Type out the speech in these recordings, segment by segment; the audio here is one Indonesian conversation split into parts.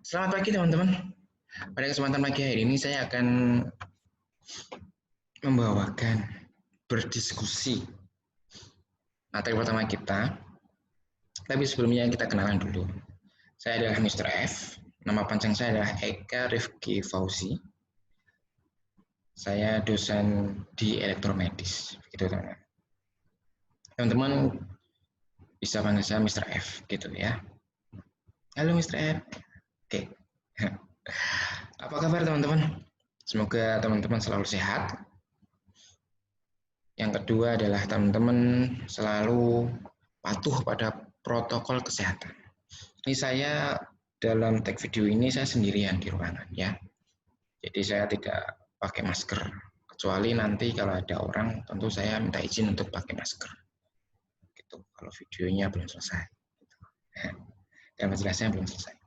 Selamat pagi teman-teman. Pada kesempatan pagi hari ini saya akan membawakan berdiskusi materi pertama kita. Tapi sebelumnya kita kenalan dulu. Saya adalah Mr. F. Nama panjang saya adalah Eka Rifki Fauzi. Saya dosen di elektromedis. Begitu teman-teman. Teman-teman bisa panggil saya Mr. F gitu ya. Halo Mr. F. Oke. Apa kabar teman-teman? Semoga teman-teman selalu sehat. Yang kedua adalah teman-teman selalu patuh pada protokol kesehatan. Ini saya dalam tag video ini saya sendirian di ruangan ya. Jadi saya tidak pakai masker. Kecuali nanti kalau ada orang tentu saya minta izin untuk pakai masker. Gitu. Kalau videonya belum selesai. Dan penjelasannya belum selesai.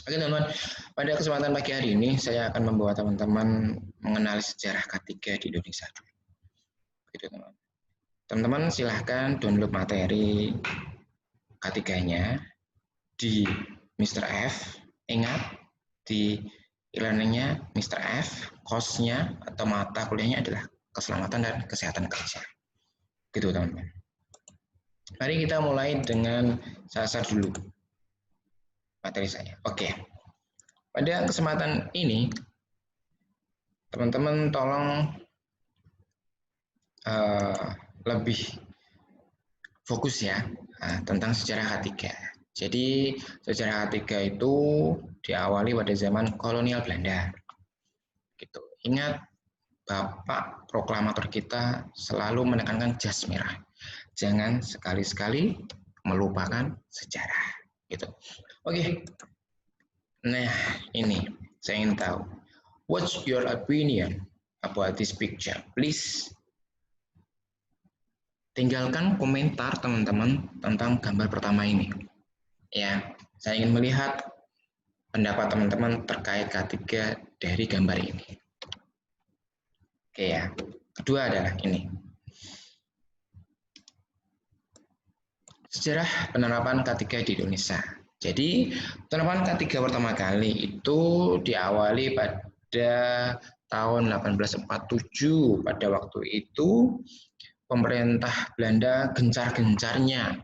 Oke teman-teman, pada kesempatan pagi hari ini saya akan membawa teman-teman mengenali sejarah K3 di Indonesia dulu. Gitu teman-teman. Teman-teman silahkan download materi K3-nya di Mr. F. Ingat, di e-learning-nya Mr. F, course-nya atau mata kuliahnya adalah keselamatan dan kesehatan kerja. Gitu teman-teman. Mari kita mulai dengan sasar dulu materi saya. Oke. Pada kesempatan ini, teman-teman tolong lebih fokus ya tentang sejarah K3. Jadi sejarah K3 itu diawali pada zaman kolonial Belanda. Gitu. Ingat, Bapak proklamator kita selalu menekankan jas merah. Jangan sekali-sekali melupakan sejarah. Gitu. Oke. Nah, ini saya ingin tahu. What's your opinion about this picture? Please tinggalkan komentar teman-teman tentang gambar pertama ini. Ya, saya ingin melihat pendapat teman-teman terkait K3 dari gambar ini. Oke ya. Kedua adalah ini. Sejarah penerapan K3 di Indonesia. Jadi, penerapan K3 pertama kali itu diawali pada tahun 1847. Pada waktu itu pemerintah Belanda gencar-gencarnya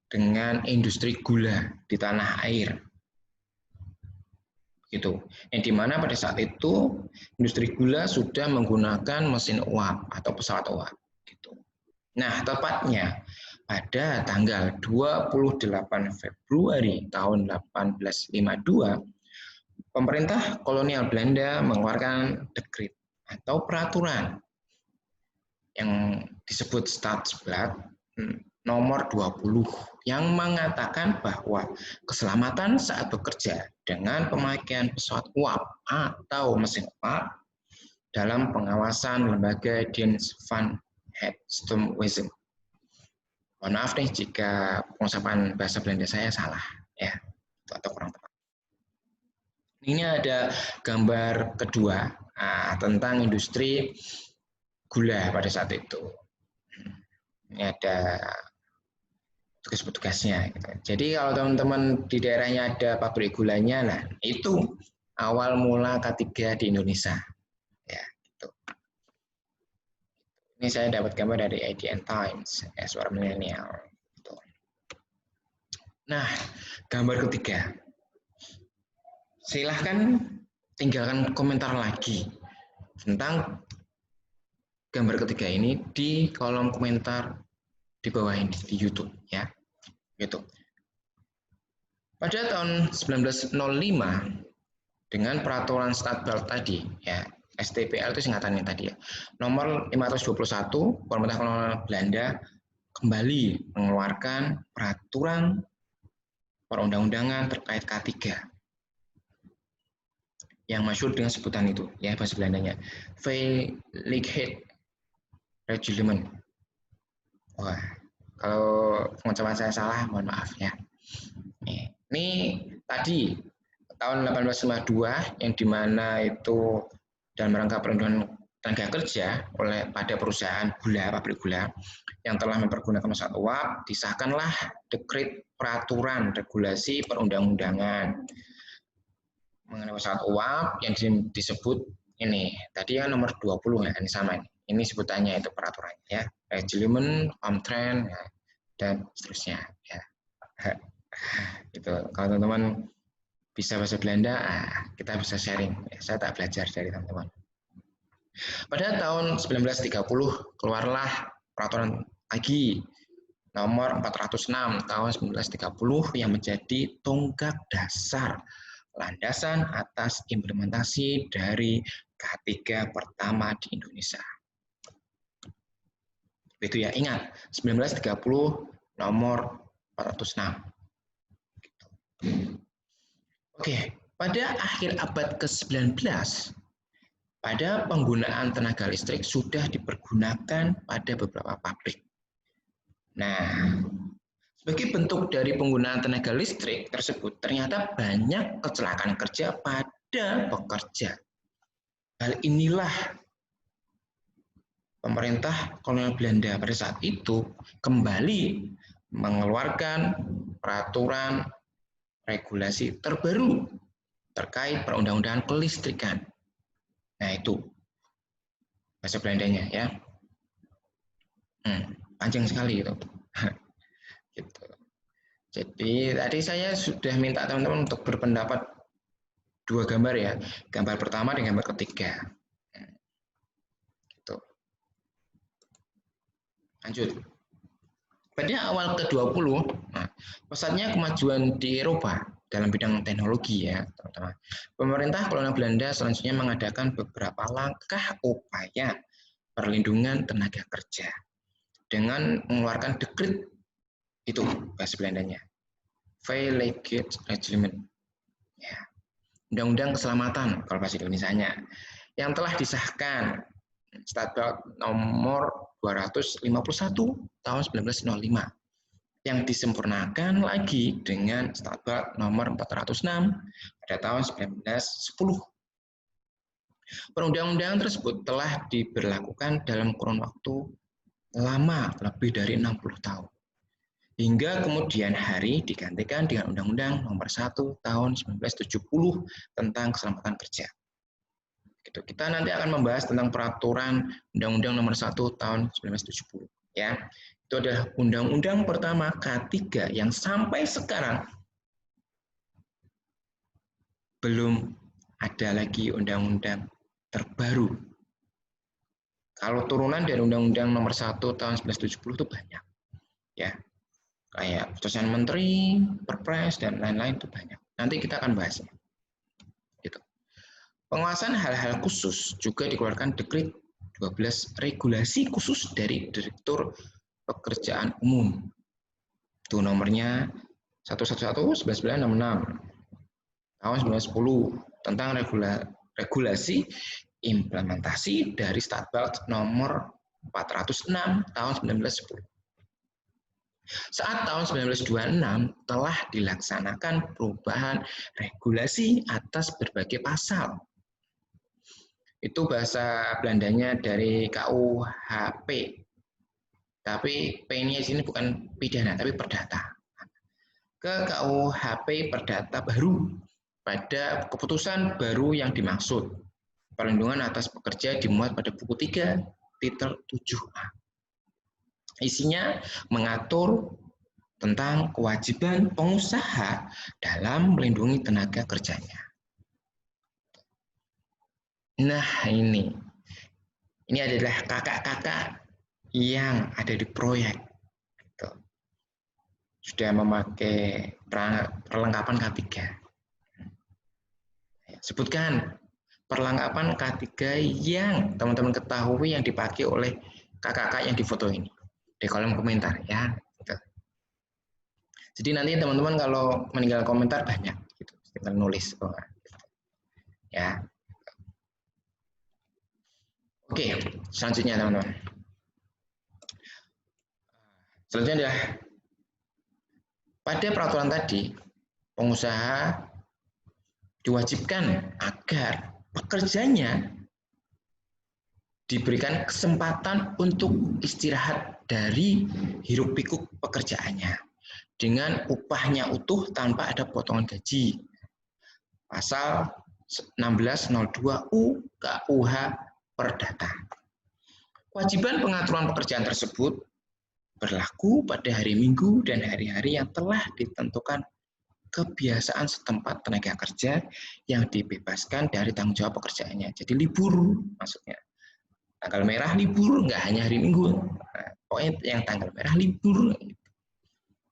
dengan industri gula di tanah air. Gitu. Yang dimana pada saat itu industri gula sudah menggunakan mesin uap atau pesawat uap. Gitu. Nah, tepatnya pada tanggal 28 Februari tahun 1852, pemerintah kolonial Belanda mengeluarkan dekret atau peraturan yang disebut Stadsblad nomor 20 yang mengatakan bahwa keselamatan saat bekerja dengan pemakaian pesawat uap atau mesin uap dalam pengawasan lembaga Diens van het Stoomwezen. Mohon maaf nih jika pengucapan bahasa Belanda saya salah ya atau kurang tepat. Ini ada gambar kedua tentang industri gula pada saat itu. Ini ada tugas-tugasnya. Gitu. Jadi kalau teman-teman di daerahnya ada pabrik gulanya, nah itu awal mula K3 di Indonesia. Ya, gitu. Ini saya dapat gambar dari ADN Times, ya, suara milenial. Gitu. Nah, gambar ketiga. Silahkan tinggalkan komentar lagi tentang gambar ketiga ini di kolom komentar di bawah ini di YouTube ya. Gitu. Pada tahun 1905 dengan peraturan Stadsblad tadi ya, STPL itu singkatannya tadi ya. Nomor 521 pemerintah kolonial Belanda kembali mengeluarkan peraturan perundang-undangan terkait K3 yang masyhur dengan sebutan itu ya bahasa Belandanya Veiligheid Reglement. Wah, kalau pengucapan saya salah mohon maaf ya. Ini tadi tahun 1852 yang dimana itu dalam rangka perlindungan tenaga kerja pada perusahaan gula, pabrik gula yang telah mempergunakan pesawat uap, disahkanlah dekret peraturan regulasi perundang-undangan mengenai pesawat uap yang disebut ini. Tadi yang nomor 20 ya, ini sama ini. Ini sebutannya itu peraturannya ya. Reglement, Omtren, ya, dan seterusnya ya. Itu kalau teman-teman bisa bahasa Belanda, kita bisa sharing. Saya tak belajar dari teman-teman. Pada tahun 1930 keluarlah peraturan lagi nomor 406 tahun 1930 yang menjadi tonggak dasar landasan atas implementasi dari K3 pertama di Indonesia. Itu ya, ingat 1930 nomor 406. Oke, pada akhir abad ke-19 pada penggunaan tenaga listrik sudah dipergunakan pada beberapa pabrik. Nah, sebagai bentuk dari penggunaan tenaga listrik tersebut, ternyata banyak kecelakaan kerja pada pekerja. Hal inilah pemerintah kolonial Belanda pada saat itu kembali mengeluarkan peraturan regulasi terbaru terkait perundang-undangan kelistrikan. Nah, itu bahasa Belandanya ya. Panjang sekali itu. Gitu. Jadi tadi saya sudah minta teman-teman untuk berpendapat dua gambar ya. Gambar pertama dan gambar ketiga. Gitu. Lanjut. Pada awal ke-20, pesatnya kemajuan di Eropa dalam bidang teknologi ya, teman-teman. Pemerintah kolonial Belanda selanjutnya mengadakan beberapa langkah upaya perlindungan tenaga kerja dengan mengeluarkan dekret itu bahasa Belandanya, Veiligheidsreglement, ya, undang-undang keselamatan kalau bahasa Indonesianya, yang telah disahkan Statut nomor 251 tahun 1905 yang disempurnakan lagi dengan Statut nomor 406 pada tahun 1910. Perundang-undangan tersebut telah diberlakukan dalam kurun waktu lama, lebih dari 60 tahun. Hingga kemudian hari digantikan dengan Undang-Undang nomor 1 tahun 1970 tentang keselamatan kerja. Kita nanti akan membahas tentang peraturan Undang-Undang nomor 1 tahun 1970. Ya. Itu adalah Undang-Undang pertama K3 yang sampai sekarang belum ada lagi undang-undang terbaru. Kalau turunan dari Undang-Undang nomor 1 tahun 1970 itu banyak. Ya. Kayak putusan menteri, perpres, dan lain-lain itu banyak. Nanti kita akan bahasnya. Gitu. Penguasaan hal-hal khusus juga dikeluarkan dekret 12 regulasi khusus dari Direktur Pekerjaan Umum. Itu nomornya 111-1166 tahun 1910 tentang regulasi implementasi dari Statut nomor 406 tahun 1910. Saat tahun 1926 telah dilaksanakan perubahan regulasi atas berbagai pasal. Itu bahasa Belandanya dari KUHP. Tapi P-nya sini bukan pidana, tapi perdata. Ke KUHP perdata baru pada keputusan baru yang dimaksud. Perlindungan atas pekerja dimuat pada buku 3, titel 7A. Isinya mengatur tentang kewajiban pengusaha dalam melindungi tenaga kerjanya. Nah, ini adalah kakak-kakak yang ada di proyek. Sudah memakai perlengkapan K3. Sebutkan perlengkapan K3 yang teman-teman ketahui yang dipakai oleh kakak-kakak yang di foto ini. Di kolom komentar ya. Jadi nanti teman-teman kalau meninggal komentar banyak, gitu. Tinggal nulis. Ya. Oke, selanjutnya teman-teman. Selanjutnya adalah pada peraturan tadi, pengusaha diwajibkan agar pekerjanya diberikan kesempatan untuk istirahat dari hiruk-pikuk pekerjaannya dengan upahnya utuh tanpa ada potongan gaji. Pasal 1602 UKUH Perdata. Kewajiban pengaturan pekerjaan tersebut berlaku pada hari Minggu dan hari-hari yang telah ditentukan kebiasaan setempat tenaga kerja yang dibebaskan dari tanggung jawab pekerjaannya. Jadi libur maksudnya. Tanggal merah libur, nggak hanya hari Minggu. Nah, pokoknya yang tanggal merah libur.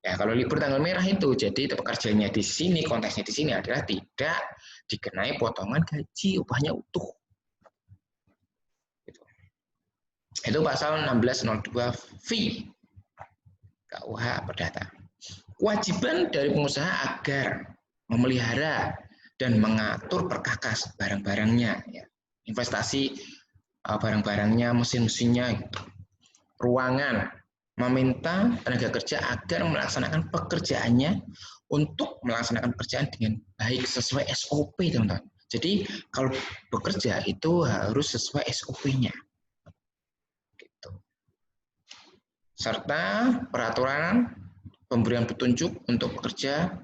Ya, kalau libur tanggal merah itu, jadi pekerjaannya di sini, konteksnya di sini adalah tidak dikenai potongan gaji, upahnya utuh. Itu pasal 1602 V KUH Perdata. Kewajiban dari pengusaha agar memelihara dan mengatur perkakas barang-barangnya, ya. Investasi barang-barangnya, mesin-mesinnya, gitu. Ruangan, meminta tenaga kerja agar melaksanakan pekerjaannya untuk melaksanakan pekerjaan dengan baik sesuai SOP, teman-teman. Jadi kalau bekerja itu harus sesuai SOP-nya. Gitu. Serta peraturan pemberian petunjuk untuk pekerja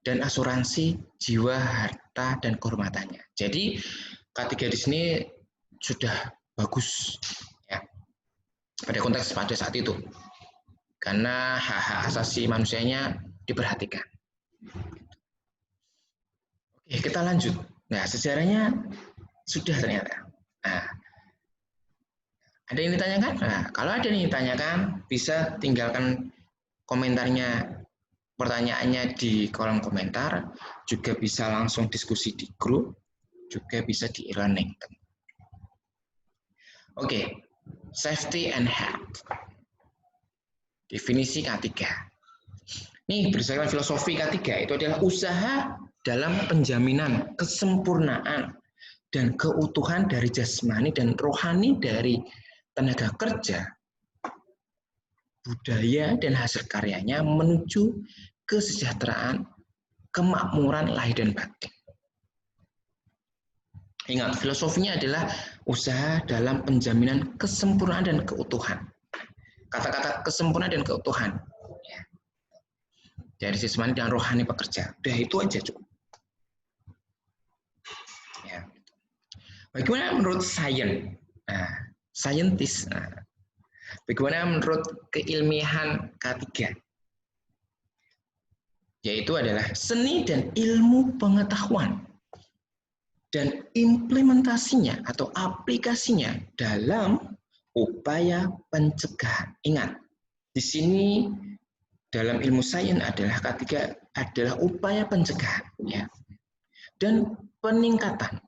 dan asuransi jiwa, harta, dan kehormatannya. Jadi K3 di sini sudah bagus ya pada konteks pada saat itu, karena hak-hak asasi manusianya diperhatikan. Oke, kita lanjut. Nah, sejarahnya sudah ternyata. Nah, ada yang ditanyakan? Nah, kalau ada yang ditanyakan, bisa tinggalkan komentarnya, pertanyaannya di kolom komentar, juga bisa langsung diskusi di grup, juga bisa di e-learning. Oke, safety and health. Definisi K3. Ini berdasarkan filosofi K3 itu adalah usaha dalam penjaminan kesempurnaan dan keutuhan dari jasmani dan rohani dari tenaga kerja, budaya, dan hasil karyanya menuju kesejahteraan, kemakmuran lahir dan batin. Ingat, filosofinya adalah usaha dalam penjaminan kesempurnaan dan keutuhan. Kata-kata kesempurnaan dan keutuhan. Ya. Dari jasmani dan rohani pekerja. Udah itu aja cukup. Ya. Bagaimana menurut sains? Nah, saintis. Nah, bagaimana menurut keilmiahan K3? Yaitu adalah seni dan ilmu pengetahuan dan implementasinya atau aplikasinya dalam upaya pencegahan. Ingat, di sini dalam ilmu sains adalah K3 adalah upaya pencegahan, ya, dan peningkatan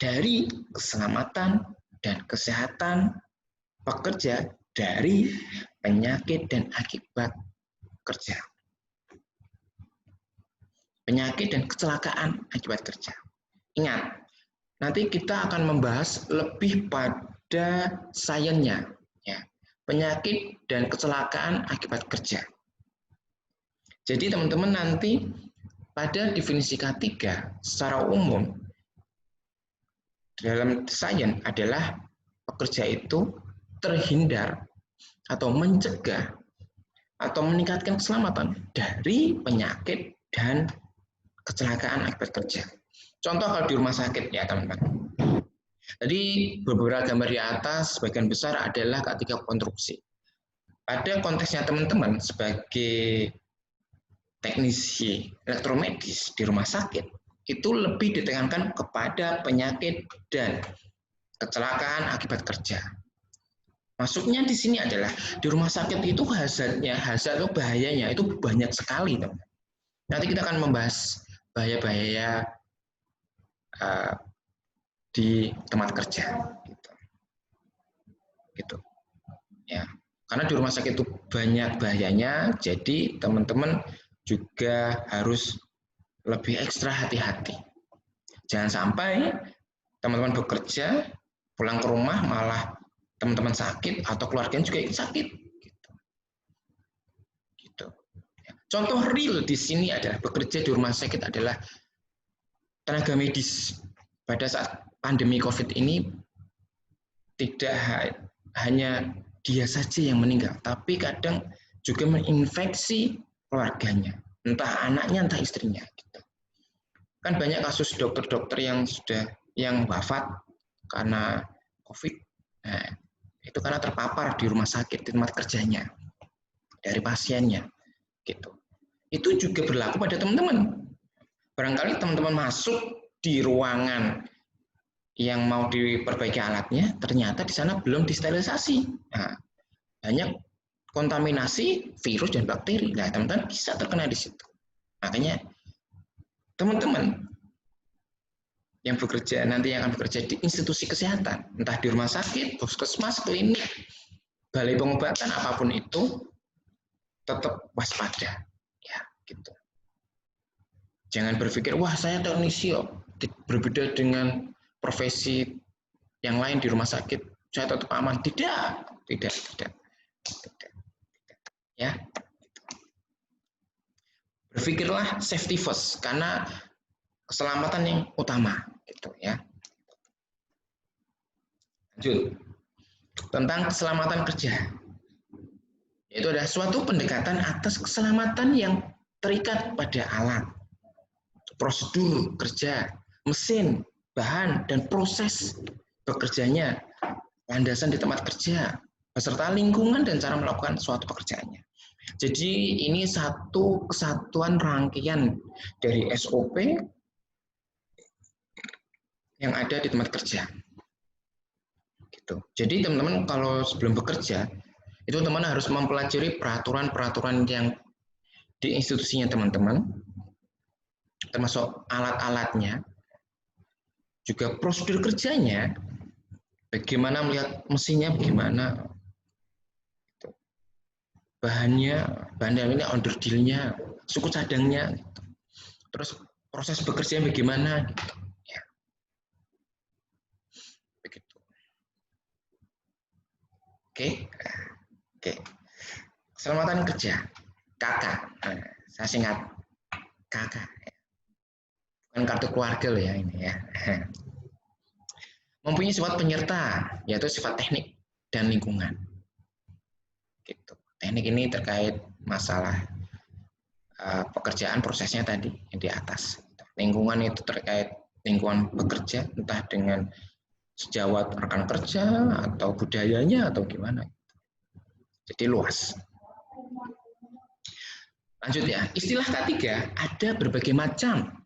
dari keselamatan dan kesehatan pekerja dari penyakit dan akibat kerja. Penyakit dan kecelakaan akibat kerja. Ingat, nanti kita akan membahas lebih pada sainsnya, ya, penyakit dan kecelakaan akibat kerja. Jadi teman-teman nanti pada definisi K3 secara umum dalam sains adalah pekerja itu terhindar atau mencegah atau meningkatkan keselamatan dari penyakit dan kecelakaan akibat kerja. Contoh kalau di rumah sakit ya teman-teman. Jadi beberapa gambar di atas sebagian besar adalah K3 konstruksi. Pada konteksnya teman-teman sebagai teknisi elektromedis di rumah sakit, itu lebih ditekankan kepada penyakit dan kecelakaan akibat kerja. Maksudnya di sini adalah di rumah sakit itu hazardnya, hazard atau bahayanya itu banyak sekali, teman. Nanti kita akan membahas bahaya-bahaya di tempat kerja, gitu. Ya, karena di rumah sakit itu banyak bahayanya, jadi teman-teman juga harus lebih ekstra hati-hati. Jangan sampai teman-teman bekerja, pulang ke rumah malah teman-teman sakit atau keluarganya juga ikut sakit. Gitu. Contoh real di sini adalah bekerja di rumah sakit adalah tenaga medis. Pada saat pandemi COVID ini tidak hanya dia saja yang meninggal, tapi kadang juga menginfeksi keluarganya, entah anaknya, entah istrinya. Gitu. Kan banyak kasus dokter-dokter yang wafat karena COVID. Nah, itu karena terpapar di rumah sakit, di tempat kerjanya, dari pasiennya. Gitu. Itu juga berlaku pada teman-teman. Barangkali teman-teman masuk di ruangan yang mau diperbaiki alatnya, ternyata di sana belum disterilisasi. Nah, banyak kontaminasi virus dan bakteri. Nah, teman-teman bisa terkena di situ. Makanya teman-teman yang bekerja nanti yang akan bekerja di institusi kesehatan, entah di rumah sakit, puskesmas, klinik, balai pengobatan, apapun itu, tetap waspada. Ya, gitu. Jangan berpikir, wah saya teknisi kok, berbeda dengan profesi yang lain di rumah sakit, saya tetap aman. Tidak. Ya, berpikirlah safety first, karena keselamatan yang utama, gitu ya. Lanjut, tentang keselamatan kerja. Itu adalah suatu pendekatan atas keselamatan yang terikat pada alat, prosedur kerja, mesin, bahan, dan proses bekerjanya, landasan di tempat kerja, beserta lingkungan dan cara melakukan suatu pekerjaannya. Jadi ini satu kesatuan rangkaian dari SOP yang ada di tempat kerja. Gitu. Jadi teman-teman kalau sebelum bekerja, itu teman-teman harus mempelajari peraturan-peraturan yang di institusinya teman-teman, termasuk alat-alatnya, juga prosedur kerjanya, bagaimana melihat mesinnya, bagaimana bahannya, bahan-bahannya, onderdilnya, suku cadangnya, gitu. Terus proses bekerja bagaimana, gitu. Ya. Begitu. Oke. Keselamatan kerja, KK. Nah, saya singkat KK. Bukan kartu keluarga loh ya ini ya. Mempunyai sifat penyerta, yaitu sifat teknik dan lingkungan. Gitu. Teknik ini terkait masalah pekerjaan prosesnya tadi yang di atas. Lingkungan itu terkait lingkungan bekerja, entah dengan sejawat rekan kerja atau budayanya atau gimana. Jadi luas. Lanjut ya, istilah K3 ada berbagai macam.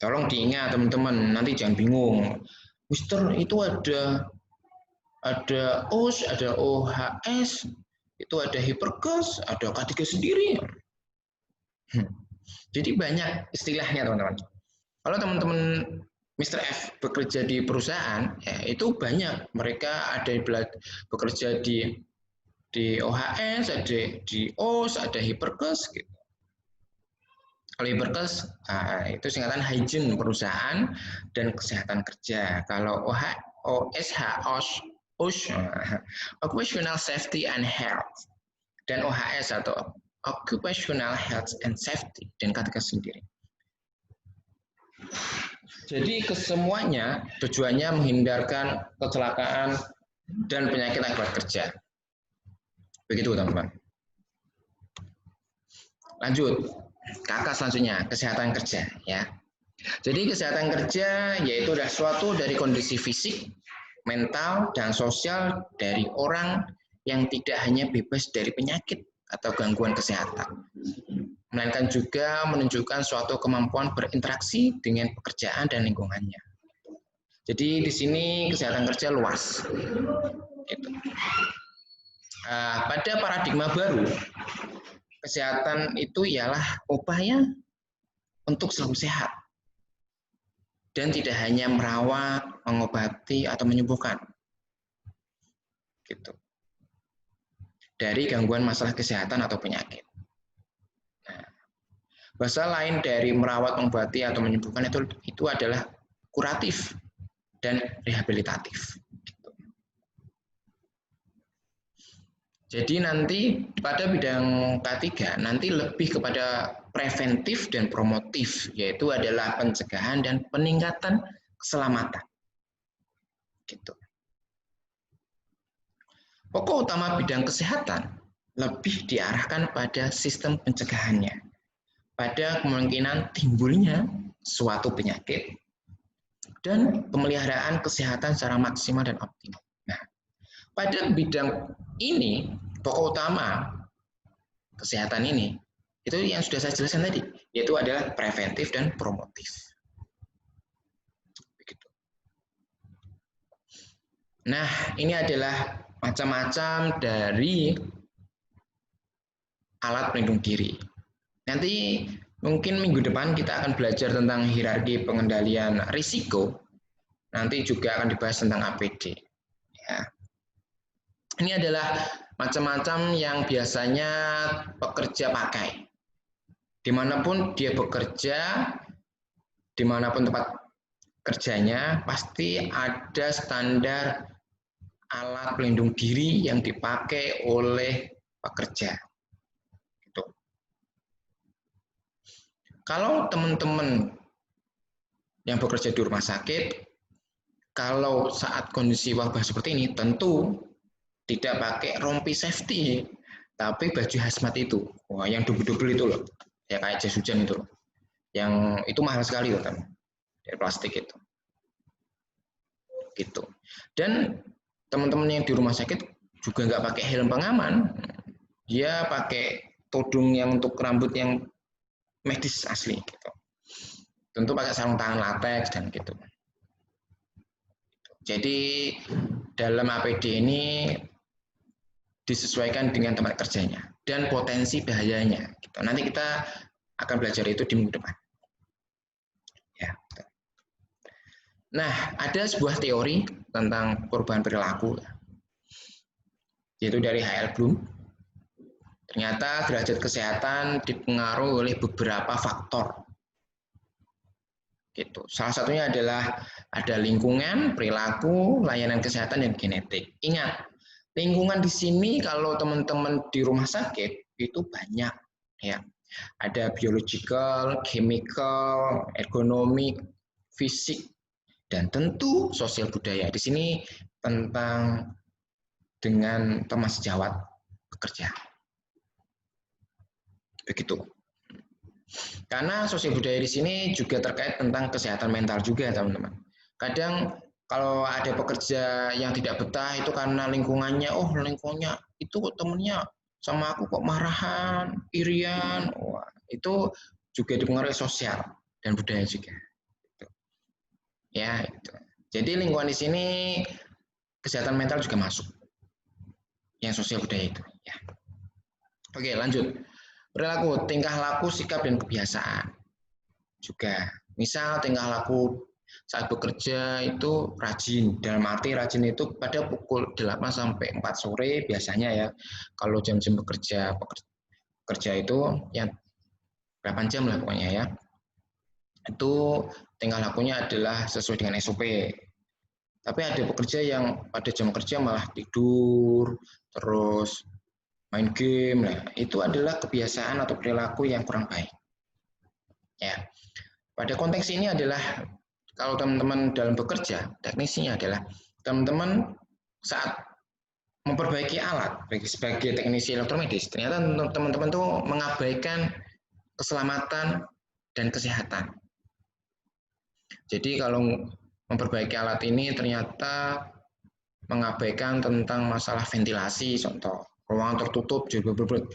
Tolong diingat teman-teman, nanti jangan bingung. Mister itu ada OS, ada OHS, itu ada Hiperkes, ada K3 sendiri. Jadi banyak istilahnya teman-teman. Kalau teman-teman Mr. F bekerja di perusahaan, ya itu banyak. Mereka ada bekerja di OHS, ada di OS, ada Hiperkes. Gitu. Kalau Hiperkes, itu singkatan hygiene perusahaan dan kesehatan kerja. Kalau OSH, Occupational Safety and Health, dan OHS atau Occupational Health and Safety, dan K3 sendiri. Jadi kesemuanya tujuannya menghindarkan kecelakaan dan penyakit akibat kerja. Begitu teman-teman. Lanjut, KK selanjutnya, kesehatan kerja ya. Jadi kesehatan kerja yaitu adalah suatu dari kondisi fisik, mental, dan sosial dari orang yang tidak hanya bebas dari penyakit atau gangguan kesehatan, melainkan juga menunjukkan suatu kemampuan berinteraksi dengan pekerjaan dan lingkungannya. Jadi di sini kesehatan kerja luas. Gitu. Pada paradigma baru, kesehatan itu ialah upaya untuk selalu sehat dan tidak hanya merawat, mengobati, atau menyembuhkan. Gitu. Dari gangguan masalah kesehatan atau penyakit. Nah, bahasa lain dari merawat, mengobati, atau menyembuhkan itu adalah kuratif dan rehabilitatif. Gitu. Jadi nanti pada bidang K3 nanti lebih kepada preventif dan promotif, yaitu adalah pencegahan dan peningkatan keselamatan. Gitu. Pokok utama bidang kesehatan lebih diarahkan pada sistem pencegahannya, pada kemungkinan timbulnya suatu penyakit, dan pemeliharaan kesehatan secara maksimal dan optimal. Nah, pada bidang ini, pokok utama kesehatan ini, itu yang sudah saya jelaskan tadi, yaitu adalah preventif dan promotif. Begitu. Nah, ini adalah macam-macam dari alat pelindung diri. Nanti mungkin minggu depan kita akan belajar tentang hierarki pengendalian risiko. Nanti juga akan dibahas tentang APD. Ya. Ini adalah macam-macam yang biasanya pekerja pakai. Dimanapun dia bekerja, dimanapun tempat kerjanya, pasti ada standar alat pelindung diri yang dipakai oleh pekerja. Gitu. Kalau teman-teman yang bekerja di rumah sakit, kalau saat kondisi wabah seperti ini, tentu tidak pakai rompi safety, tapi baju hazmat itu. Wah, yang double-double itu loh. Ya kayak jas hujan itu loh. Yang itu mahal sekali loh, teman. Dari plastik itu. Gitu. Dan teman-teman yang di rumah sakit juga nggak pakai helm pengaman. Dia pakai todung yang untuk rambut yang medis asli gitu. Tentu pakai sarung tangan latex dan gitu. Jadi dalam APD ini disesuaikan dengan tempat kerjanya dan potensi bahayanya. Gitu. Nanti kita akan belajar itu di minggu depan. Ya. Nah, ada sebuah teori tentang perubahan perilaku, yaitu dari H.L. Bloom. Ternyata derajat kesehatan dipengaruhi oleh beberapa faktor. Gitu. Salah satunya adalah ada lingkungan, perilaku, layanan kesehatan, dan genetik. Ingat, lingkungan di sini kalau teman-teman di rumah sakit itu banyak, ya. Ada biological, chemical, ergonomik, fisik, dan tentu sosial budaya. Di sini tentang dengan teman sejawat bekerja. Begitu. Karena sosial budaya di sini juga terkait tentang kesehatan mental juga, teman-teman. Kadang kalau ada pekerja yang tidak betah itu karena lingkungannya, lingkungannya itu temennya sama aku kok marahan, irian, wah, itu juga dipengaruhi sosial dan budaya juga. Ya, itu. Jadi lingkungan di sini kesehatan mental juga masuk. Yang sosial budaya itu. Ya. Oke, lanjut. Perilaku, tingkah laku, sikap, dan kebiasaan. Juga. Misal tingkah laku saat bekerja itu rajin. Dalam arti rajin itu pada pukul 8 sampai 4 sore biasanya ya. Kalau jam-jam bekerja itu yang 8 jam lah pokoknya ya. Itu tingkah lakunya adalah sesuai dengan SOP. Tapi ada pekerja yang pada jam kerja malah tidur, terus main game. Nah, itu adalah kebiasaan atau perilaku yang kurang baik. Ya. Pada konteks ini adalah kalau teman-teman dalam bekerja, teknisnya adalah teman-teman saat memperbaiki alat sebagai teknisi elektromedis, ternyata teman-teman tuh mengabaikan keselamatan dan kesehatan. Jadi kalau memperbaiki alat ini ternyata mengabaikan tentang masalah ventilasi, contoh ruangan tertutup juga berbeda.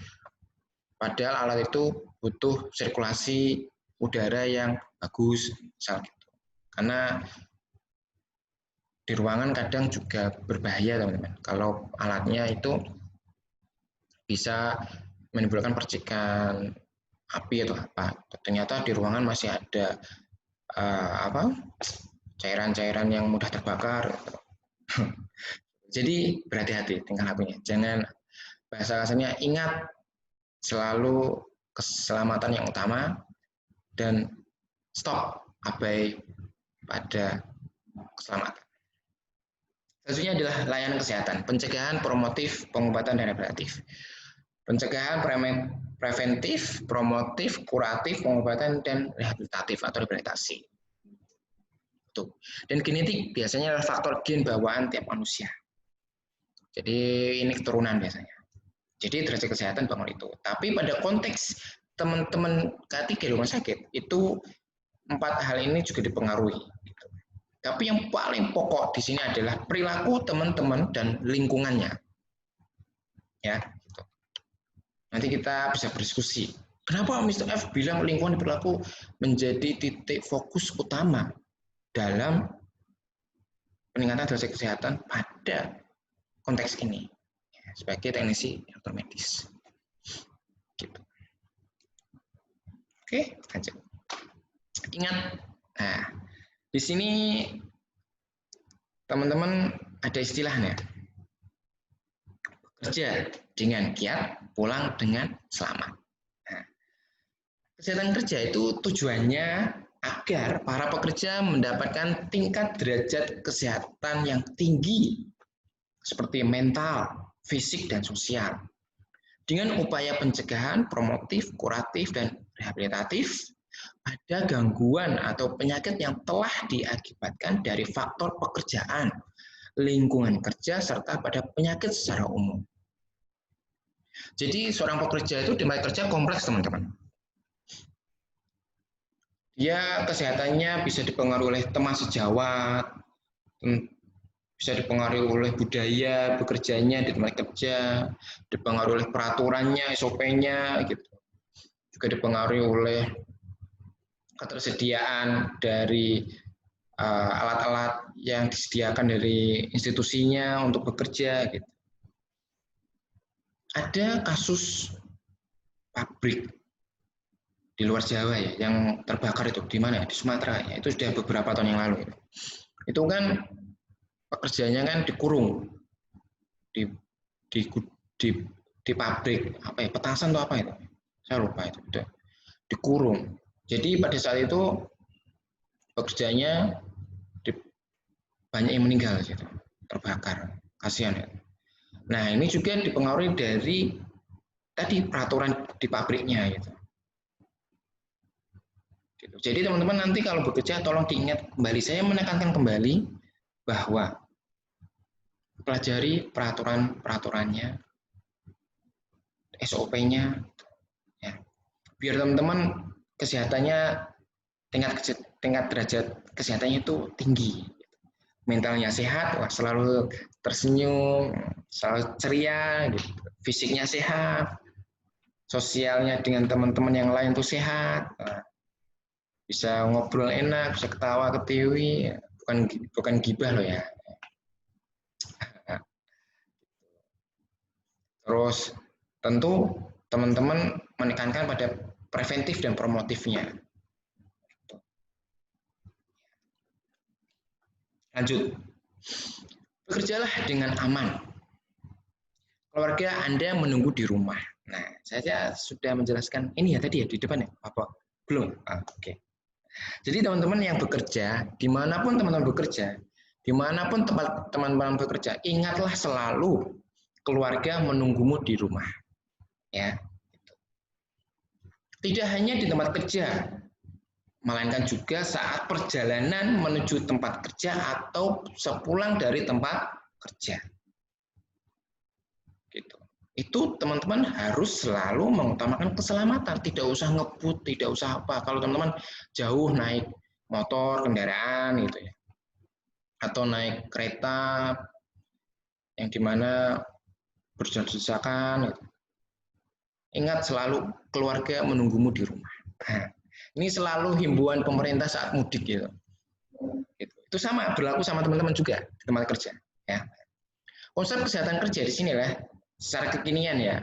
Padahal alat itu butuh sirkulasi udara yang bagus, misal gitu. Karena di ruangan kadang juga berbahaya, teman-teman. Kalau alatnya itu bisa menimbulkan percikan api atau apa. Ternyata di ruangan masih ada cairan-cairan yang mudah terbakar. Jadi berhati-hati tingkah lakunya. Jangan, bahasa kasarnya, ingat selalu keselamatan yang utama dan stop abai pada keselamatan. Selanjutnya adalah layanan kesehatan, pencegahan, promotif, pengobatan, dan rehabilitatif. Pencegahan preventif, promotif, kuratif, pengobatan, dan rehabilitatif atau rehabilitasi. Tuh. Dan genetik biasanya adalah faktor gen bawaan tiap manusia. Jadi ini keturunan biasanya. Jadi derajat kesehatan bangun itu. Tapi pada konteks teman-teman K3 di rumah sakit, itu 4 hal ini juga dipengaruhi. Gitu. Tapi yang paling pokok di sini adalah perilaku teman-teman dan lingkungannya. Ya, gitu. Nanti kita bisa berdiskusi. Kenapa Mr. F bilang lingkungan perilaku menjadi titik fokus utama dalam peningkatan derajat kesehatan pada konteks ini sebagai teknisi dokter medis. Gitu. Oke, lanjut. Ingat, nah di sini teman-teman ada istilahnya. Bekerja dengan giat, pulang dengan selamat. Nah, kesehatan kerja itu tujuannya agar para pekerja mendapatkan tingkat derajat kesehatan yang tinggi seperti mental, fisik, dan sosial. Dengan upaya pencegahan, promotif, kuratif, dan rehabilitatif pada gangguan atau penyakit yang telah diakibatkan dari faktor pekerjaan, lingkungan kerja, serta pada penyakit secara umum. Jadi seorang pekerja itu di tempat kerja kompleks, teman-teman. Dia kesehatannya bisa dipengaruhi oleh teman sejawat, bisa dipengaruhi oleh budaya bekerjanya di tempat kerja, dipengaruhi oleh peraturannya, SOP-nya, gitu. Juga dipengaruhi oleh ketersediaan dari alat-alat yang disediakan dari institusinya untuk bekerja, gitu. Ada kasus pabrik di luar Jawa ya, yang terbakar itu di mana? Di Sumatera ya. Itu sudah beberapa tahun yang lalu. Itu kan pekerjaannya kan dikurung di di di, di pabrik apa ya, petasan atau apa itu, saya lupa itu, udah dikurung. Jadi pada saat itu pekerjaannya banyak yang meninggal gitu, terbakar, kasihan ya. Nah ini juga dipengaruhi dari tadi peraturan di pabriknya gitu. Jadi teman-teman nanti kalau bekerja tolong diingat kembali, saya menekankan kembali bahwa pelajari peraturan-peraturannya, SOP-nya, ya. Biar teman-teman kesehatannya, tingkat derajat kesehatannya itu tinggi. Mentalnya sehat, wah, selalu tersenyum, selalu ceria, gitu. Fisiknya sehat, sosialnya dengan teman-teman yang lain tuh sehat, nah, bisa ngobrol enak, bisa ketawa ketiwi, bukan gibah loh ya. Terus tentu teman-teman menekankan pada preventif dan promotifnya. Lanjut, bekerjalah dengan aman. Keluarga Anda menunggu di rumah. Nah, saya sudah menjelaskan ini ya tadi ya di depan ya, apa? Belum? Oke. Jadi teman-teman yang bekerja, dimanapun teman-teman bekerja, dimanapun tempat teman-teman bekerja, ingatlah selalu keluarga menunggumu di rumah. Ya. Tidak hanya di tempat kerja, melainkan juga saat perjalanan menuju tempat kerja atau sepulang dari tempat kerja. Gitu. Itu teman-teman harus selalu mengutamakan keselamatan, tidak usah ngebut, tidak usah apa. Kalau teman-teman jauh naik motor, kendaraan gitu ya, atau naik kereta yang dimana berdesakan, gitu. Ingat selalu keluarga menunggumu di rumah. Nah, ini selalu himbauan pemerintah saat mudik gitu. Itu sama berlaku sama teman-teman juga di tempat kerja. Ya. Konsep kesehatan kerja di sini lah secara kekinian ya,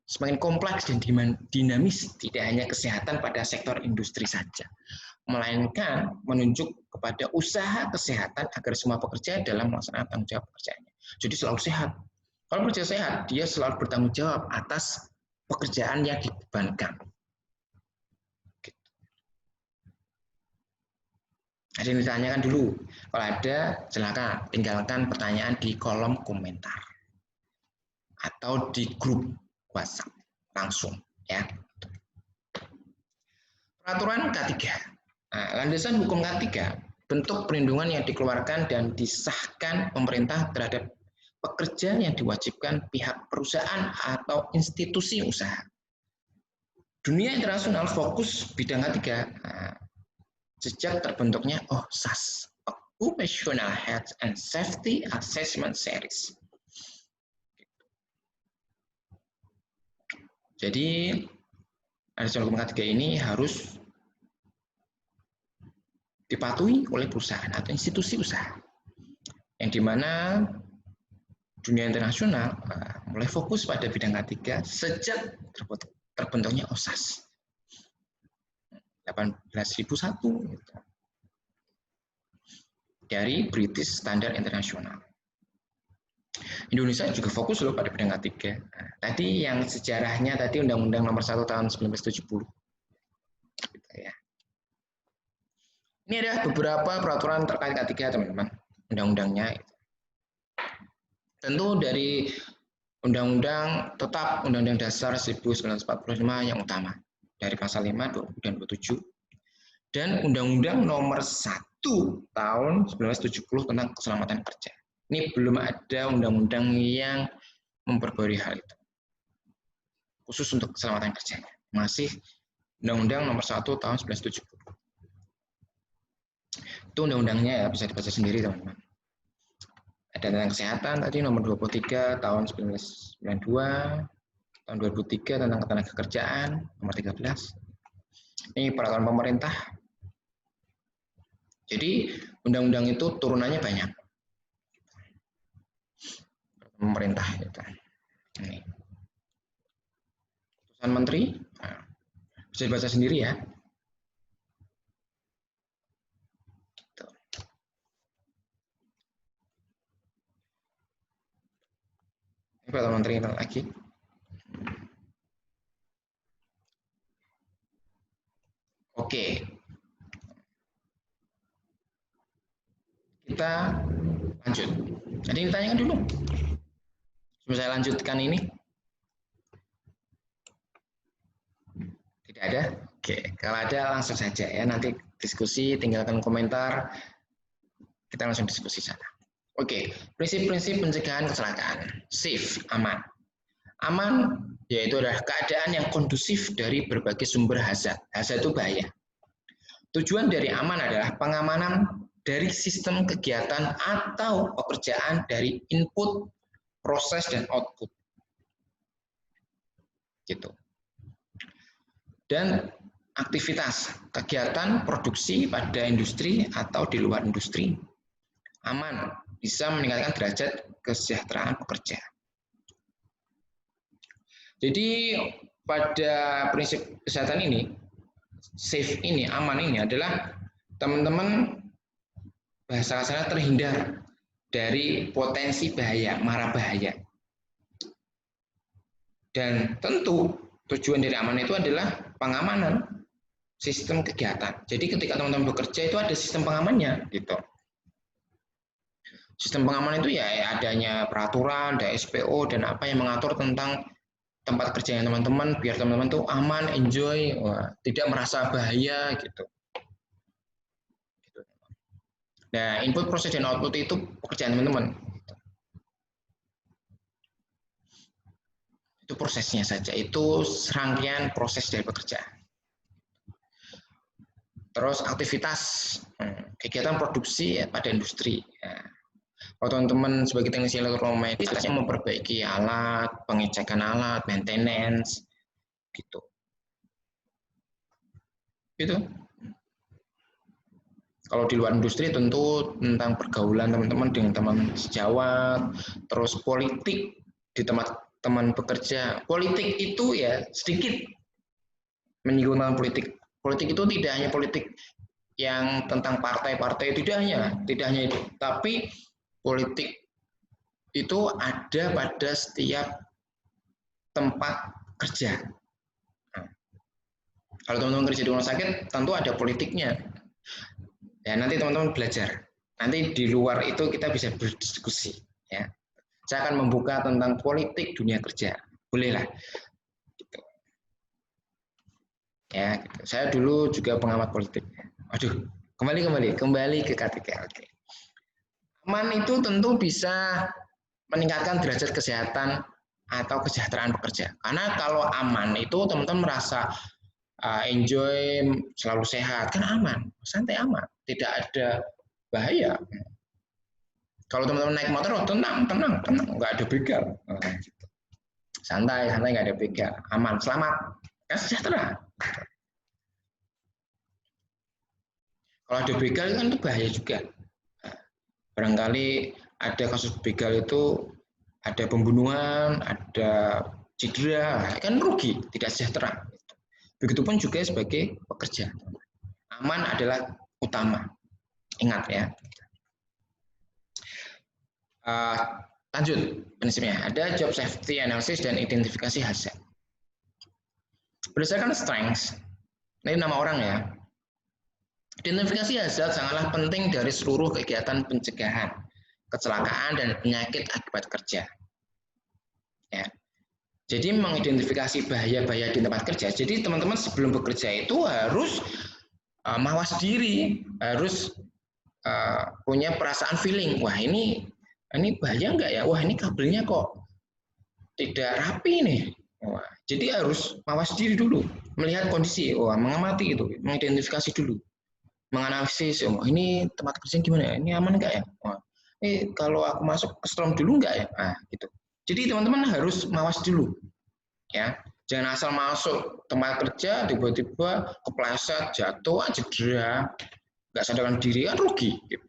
semakin kompleks dan dinamis, tidak hanya kesehatan pada sektor industri saja, melainkan menunjuk kepada usaha kesehatan agar semua pekerja dalam melaksanakan tanggung jawab pekerjaannya. Jadi selalu sehat. Kalau pekerja sehat, dia selalu bertanggung jawab atas pekerjaan yang dibebankan. Ada yang ditanyakan dulu. Kalau ada, silakan tinggalkan pertanyaan di kolom komentar atau di grup WhatsApp langsung ya. Peraturan K3. Nah, landasan hukum K3, bentuk perlindungan yang dikeluarkan dan disahkan pemerintah terhadap pekerja yang diwajibkan pihak perusahaan atau institusi usaha. Dunia internasional fokus bidang ketiga sejak terbentuknya OHSAS, Occupational Health and Safety Assessment Series. Jadi asesmen hukum ketiga ini harus dipatuhi oleh perusahaan atau institusi usaha, yang dimana dunia internasional mulai fokus pada bidang ketiga sejak terbentuknya OHSAS 18.001 gitu, dari British Standard International. Indonesia juga fokus loh pada bidang ketiga. Nah, tadi yang sejarahnya tadi Undang-Undang Nomor 1 Tahun 1970. Gitu ya. Ini ada beberapa peraturan terkait ketiga, teman-teman. Undang-undangnya. Tentu dari Undang-Undang Tetap Undang-Undang Dasar 1945 yang utama. Dari pasal 5 dan 27. Dan Undang-Undang Nomor 1 Tahun 1970 tentang keselamatan kerja. Ini belum ada undang-undang yang memperbarui hal itu. Khusus untuk keselamatan kerja. Masih Undang-Undang Nomor 1 Tahun 1970. Itu undang-undangnya ya, bisa dibaca sendiri, teman-teman. Ada tentang kesehatan tadi Nomor 23 Tahun 1992, Tahun 2003 tentang ketenagakerjaan Nomor 13. Ini peraturan pemerintah. Jadi undang-undang itu turunannya banyak. Pemerintah gitu. Ini keputusan menteri, bisa dibaca sendiri ya. Gitu. Ini peraturan menteri lagi. Oke, kita lanjut. Jadi ditanyakan dulu. Sebelum saya lanjutkan ini. Tidak ada? Oke, kalau ada langsung saja ya. Nanti diskusi, tinggalkan komentar. Kita langsung diskusi sana. Oke, prinsip-prinsip pencegahan kecelakaan. Safe, aman. Aman yaitu adalah keadaan yang kondusif dari berbagai sumber hazard. Hazard itu bahaya. Tujuan dari aman adalah pengamanan dari sistem kegiatan atau pekerjaan dari input, proses, dan output. Gitu. Dan aktivitas, kegiatan produksi pada industri atau di luar industri. Aman, bisa meningkatkan derajat kesejahteraan pekerja. Jadi pada prinsip kesehatan ini, safe ini, aman ini adalah teman-teman bahasa kasarnya terhindar dari potensi bahaya, mara bahaya. Dan tentu tujuan dari aman itu adalah pengamanan sistem kegiatan. Jadi ketika teman-teman bekerja itu ada sistem pengamannya gitu. Sistem pengaman itu ya adanya peraturan, ada SPO dan apa yang mengatur tentang tempat kerjanya teman-teman biar teman-teman tuh aman, enjoy, tidak merasa bahaya gitu. Nah, input, proses, dan output itu pekerjaan teman-teman. Itu prosesnya saja, itu serangkaian proses dari pekerjaan. Terus aktivitas, kegiatan produksi pada industri. Kalau teman-teman sebagai teknisi elektromagnetis, biasanya memperbaiki alat, pengecekan alat, maintenance, gitu. Gitu. Kalau di luar industri tentu tentang pergaulan teman-teman dengan teman sejawat, terus politik di tempat teman bekerja. Politik itu ya sedikit menyinggung tentang politik. Politik itu tidak hanya politik yang tentang partai-partai, tidak hanya itu, tapi politik itu ada pada setiap tempat kerja. Nah, kalau teman-teman kerja di rumah sakit, tentu ada politiknya. Ya, nanti teman-teman belajar. Nanti di luar itu kita bisa berdiskusi. Ya, saya akan membuka tentang politik dunia kerja. Bolehlah. Gitu. Ya, gitu. Saya dulu juga pengamat politik. Aduh, kembali ke K3. Oke. Aman itu tentu bisa meningkatkan derajat kesehatan atau kesejahteraan pekerja. Karena kalau aman itu teman-teman merasa enjoy, selalu sehat, kan aman, santai aman, tidak ada bahaya. Kalau teman-teman naik motor, oh, tenang, nggak ada begal, santai, nggak ada begal, aman, selamat, kan sejahtera. Kalau ada begal kan itu bahaya juga. Barangkali ada kasus begal itu ada pembunuhan, ada cedera, kan rugi, tidak sejahtera. Begitupun juga sebagai pekerja. Aman adalah utama. Ingat ya. Lanjut prinsipnya. Ada job safety analysis dan identifikasi hazard. Berdasarkan strengths, ini nama orang ya. Identifikasi hazard sangatlah penting dari seluruh kegiatan pencegahan kecelakaan dan penyakit akibat kerja. Ya. Jadi mengidentifikasi bahaya-bahaya di tempat kerja. Jadi teman-teman sebelum bekerja itu harus mawas diri, harus punya perasaan feeling. Wah ini bahaya nggak ya? Wah ini kabelnya kok tidak rapi nih. Wah, jadi harus mawas diri dulu, melihat kondisi. Wah mengamati itu, mengidentifikasi dulu, menganalisis. Oh, ini tempat kerja gimana ya? Ini aman nggak ya? Wah, kalau aku masuk ke strom dulu nggak ya? Nah, gitu. Jadi teman-teman harus mawas dulu, ya. Jangan asal masuk tempat kerja tiba-tiba kepleset, jatuh, cedera, nggak sadarkan diri kan rugi, gitu.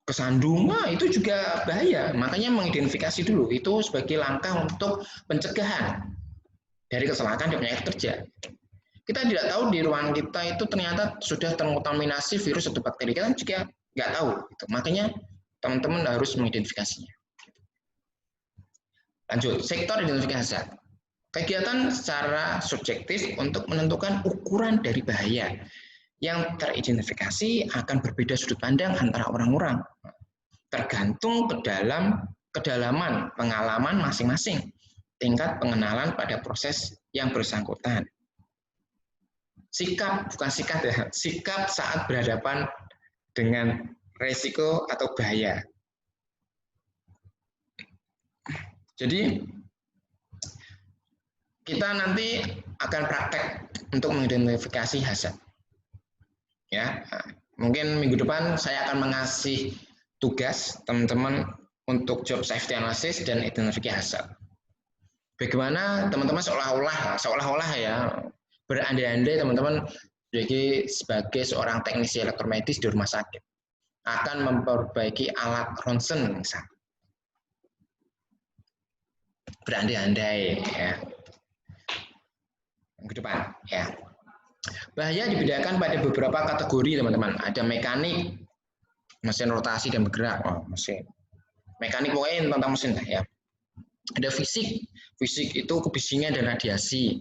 Kesandung, itu juga bahaya. Makanya mengidentifikasi dulu itu sebagai langkah untuk pencegahan dari kecelakaan dan penyakit kerja. Kita tidak tahu di ruangan kita itu ternyata sudah terkontaminasi virus atau bakteri, kita juga nggak tahu. Gitu. Makanya teman-teman harus mengidentifikasinya. Lanjut, sektor identifikasi hazard. Kegiatan secara subjektif untuk menentukan ukuran dari bahaya yang teridentifikasi akan berbeda sudut pandang antara orang-orang, tergantung kedalaman pengalaman masing-masing, tingkat pengenalan pada proses yang bersangkutan. Sikap, bukan sikat ya, sikap saat berhadapan dengan resiko atau bahaya. Jadi kita nanti akan praktek untuk mengidentifikasi hazard. Ya, mungkin minggu depan saya akan mengasih tugas teman-teman untuk job safety analysis dan identifikasi hazard. Bagaimana teman-teman seolah-olah ya berandai-andai teman-teman jadi sebagai seorang teknisi elektromedis di rumah sakit akan memperbaiki alat ronsen misalnya. Berandai-andai ya. Ke depan ya. Bahaya dibedakan pada beberapa kategori teman-teman. Ada mekanik, mesin rotasi dan bergerak. Oh, mesin. Mekanik pokoknya tentang mesin ya. Ada fisik. Fisik itu kebisingan dan radiasi.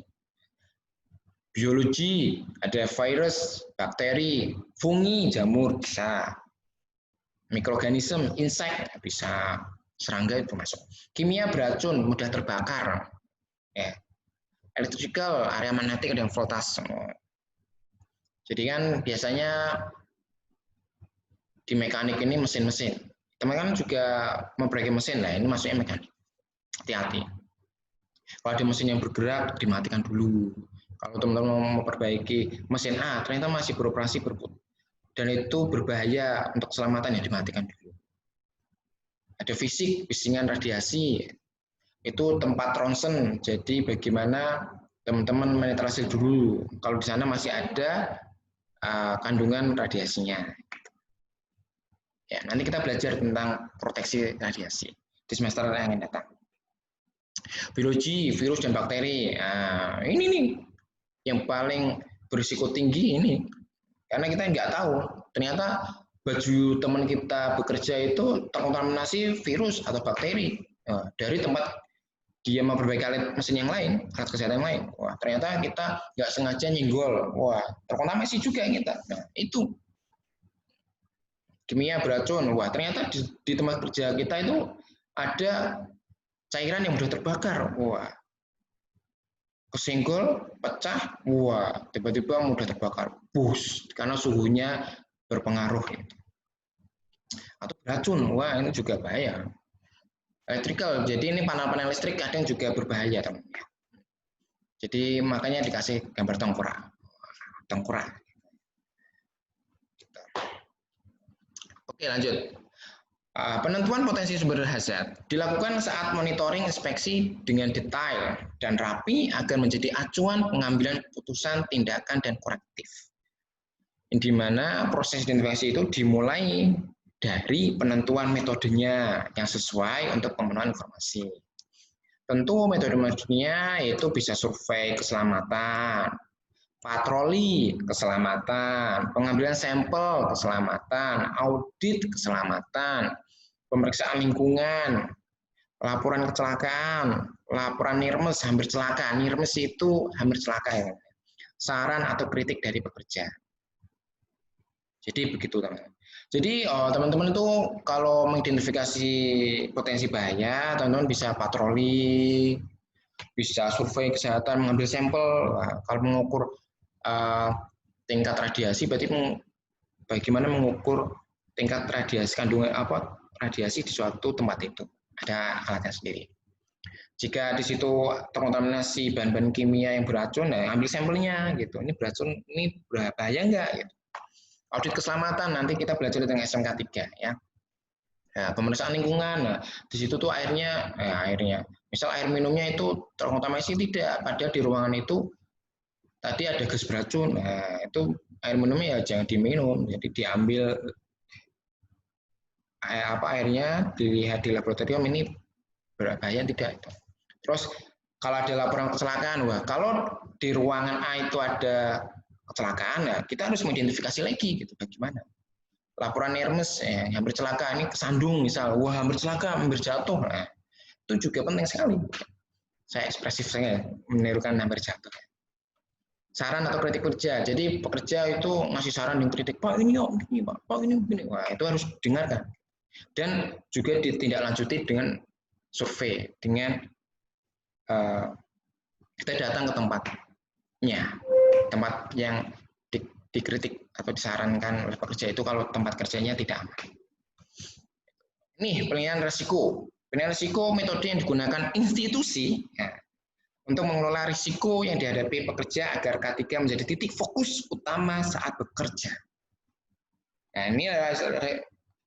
Biologi, ada virus, bakteri, fungi, jamur bisa. Mikroorganisme, insek bisa. Serangga itu masuk. Kimia beracun, mudah terbakar. Ya. Electrical, area magnetik dan voltase. Jadi kan biasanya di mekanik ini mesin-mesin. Teman-teman juga memperbaiki mesin lah, ini masuknya mekanik. Hati-hati. Kalau ada mesin yang bergerak, dimatikan dulu. Kalau teman-teman mau memperbaiki mesin A, ternyata masih beroperasi berbut. Dan itu berbahaya untuk keselamatan, ya dimatikan dulu. Ada fisik, bisingan radiasi. Itu tempat ronsen, jadi bagaimana teman-teman menetralisir dulu. Kalau di sana masih ada kandungan radiasinya. Ya, nanti kita belajar tentang proteksi radiasi di semester yang akan datang. Biologi, virus dan bakteri. Nah, ini nih yang paling berisiko tinggi ini. Karena kita nggak tahu, ternyata baju teman kita bekerja itu terkontaminasi virus atau bakteri dari tempat dia memperbaiki alat mesin yang lain, alat kesehatan yang lain. Wah, ternyata kita nggak sengaja nyenggol. Wah, terkontaminasi juga kita. Nah, itu kimia beracun. Wah, ternyata di tempat kerja kita itu ada cairan yang mudah terbakar. Wah, kesenggol, pecah. Wah, tiba-tiba mudah terbakar. Bus, karena suhunya berpengaruh. atau beracun. Wah, ini juga bahaya. Electrical, jadi ini panel-panel listrik kadang juga berbahaya, teman-teman. Jadi makanya dikasih gambar tengkorak. Tengkorak. Oke, lanjut. Penentuan potensi sumber hazard dilakukan saat monitoring inspeksi dengan detail dan rapi agar menjadi acuan pengambilan keputusan, tindakan, dan korektif. Di mana proses identifikasi itu dimulai dari penentuan metodenya yang sesuai untuk pemenuhan informasi. Tentu metode-metodenya itu bisa survei keselamatan, patroli keselamatan, pengambilan sampel keselamatan, audit keselamatan, pemeriksaan lingkungan, laporan kecelakaan, laporan NIRMES hampir celaka. NIRMES itu hampir celaka ya. Saran atau kritik dari pekerja. Jadi begitu teman-teman. Jadi teman-teman itu kalau mengidentifikasi potensi bahaya, teman-teman bisa patroli, bisa survei kesehatan, mengambil sampel. Nah, kalau mengukur tingkat radiasi, berarti bagaimana mengukur tingkat radiasi kandungan radiasi di suatu tempat itu. Ada alatnya sendiri. Jika di situ terkontaminasi bahan-bahan kimia yang beracun, nah ambil sampelnya gitu. Ini beracun, ini berbahaya enggak? Gitu. Audit keselamatan nanti kita belajar tentang SMK 3 ya. Nah, pemeriksaan lingkungan, nah di situ tuh airnya, misal air minumnya itu terkontaminasi tidak, padahal di ruangan itu tadi ada gas beracun, nah itu air minumnya ya jangan diminum, jadi diambil airnya, dilihat di laboratorium ini berbahaya tidak itu. Terus kalau ada laporan kecelakaan, wah kalau di ruangan A itu ada kecelakaan, ya kita harus mengidentifikasi lagi gitu bagaimana. Laporan NIRMES hampir celaka, ini kesandung misal, wah hampir celaka, hampir jatuh, nah itu juga penting sekali. Saya ekspresif saya menirukan hampir jatuh. Saran atau kritik kerja, jadi pekerja itu ngasih saran dan kritik, Pak ini yuk, ini Pak ini, wah itu harus dengarkan. Dan juga ditindaklanjuti dengan survei, dengan kita datang ke tempatnya, tempat yang dikritik atau disarankan oleh pekerja itu kalau tempat kerjanya tidak aman. Ini penilaian risiko. Penilaian risiko metode yang digunakan institusi ya, untuk mengelola risiko yang dihadapi pekerja agar K3 menjadi titik fokus utama saat bekerja. Nah, ini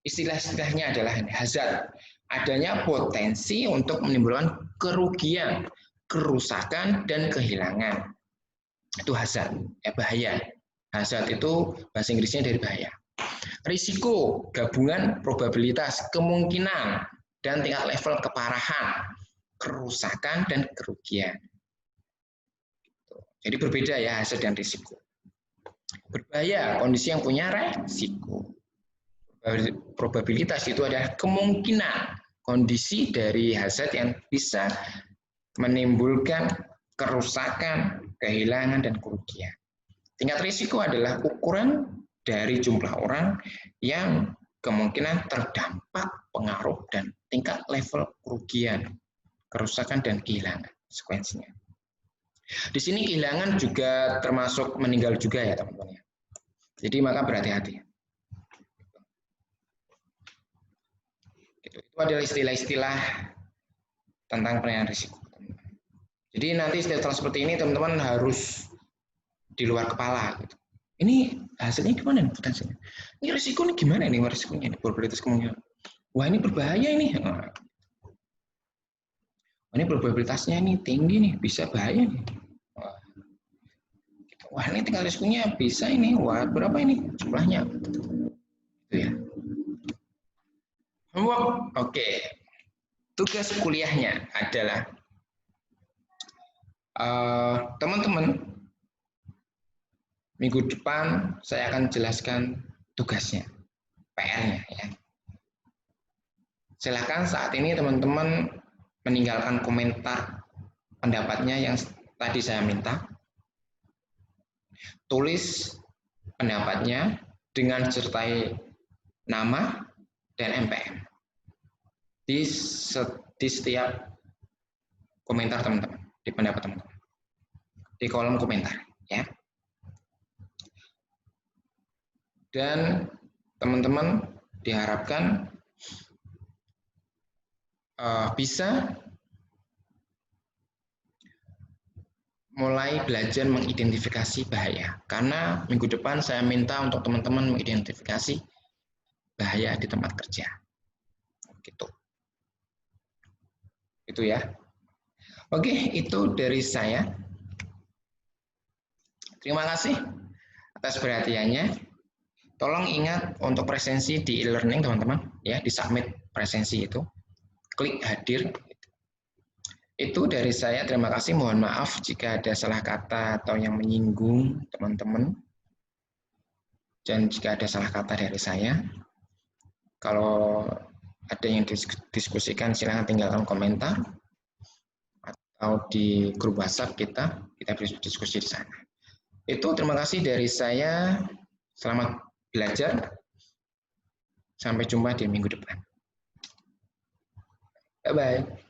istilah-istilahnya adalah hazard. Adanya potensi untuk menimbulkan kerugian, kerusakan, dan kehilangan. Itu hazard, ya bahaya. Hazard itu bahasa Inggrisnya dari bahaya. Risiko, gabungan probabilitas, kemungkinan, dan tingkat level keparahan, kerusakan, dan kerugian. Jadi berbeda ya hazard dan risiko. Berbahaya, kondisi yang punya risiko. Probabilitas itu adalah kemungkinan kondisi dari hazard yang bisa menimbulkan kerusakan, kehilangan, dan kerugian. Tingkat risiko adalah ukuran dari jumlah orang yang kemungkinan terdampak, pengaruh, dan tingkat level kerugian, kerusakan, dan kehilangan sekuensinya. Di sini kehilangan juga termasuk meninggal juga ya teman-teman. Jadi maka berhati-hati. Itu adalah istilah-istilah tentang penilaian risiko. Jadi nanti istilah seperti ini teman-teman harus di luar kepala. Gitu. Ini hasilnya gimana nih potensinya? Ini risiko nih gimana nih risikonya? Ini probabilitas kemungkinan. Wah ini berbahaya ini. Ini probabilitasnya ini tinggi nih, bisa bahaya nih. Wah ini tinggal risikonya bisa ini. Wah berapa ini jumlahnya? Gitu ya. Homework, oke. Tugas kuliahnya adalah teman-teman minggu depan saya akan jelaskan tugasnya, PR-nya ya. Silahkan saat ini teman-teman meninggalkan komentar pendapatnya yang tadi saya minta. Tulis pendapatnya dengan sertai nama dan MPM di setiap komentar teman-teman, di pendapat teman-teman, di kolom komentar ya. Dan teman-teman diharapkan bisa mulai belajar mengidentifikasi bahaya. Karena minggu depan saya minta untuk teman-teman mengidentifikasi bahaya di tempat kerja. Gitu. Itu ya. Oke, itu dari saya. Terima kasih atas perhatiannya. Tolong ingat untuk presensi di e-learning teman-teman, ya, di submit presensi itu. Klik hadir. Itu dari saya, terima kasih. Mohon maaf jika ada salah kata atau yang menyinggung teman-teman. Dan jika ada salah kata dari saya, kalau ada yang diskusikan silahkan tinggalkan komentar atau di grup WhatsApp kita bisa diskusi di sana. Itu terima kasih dari saya. Selamat belajar. Sampai jumpa di minggu depan. Bye-bye.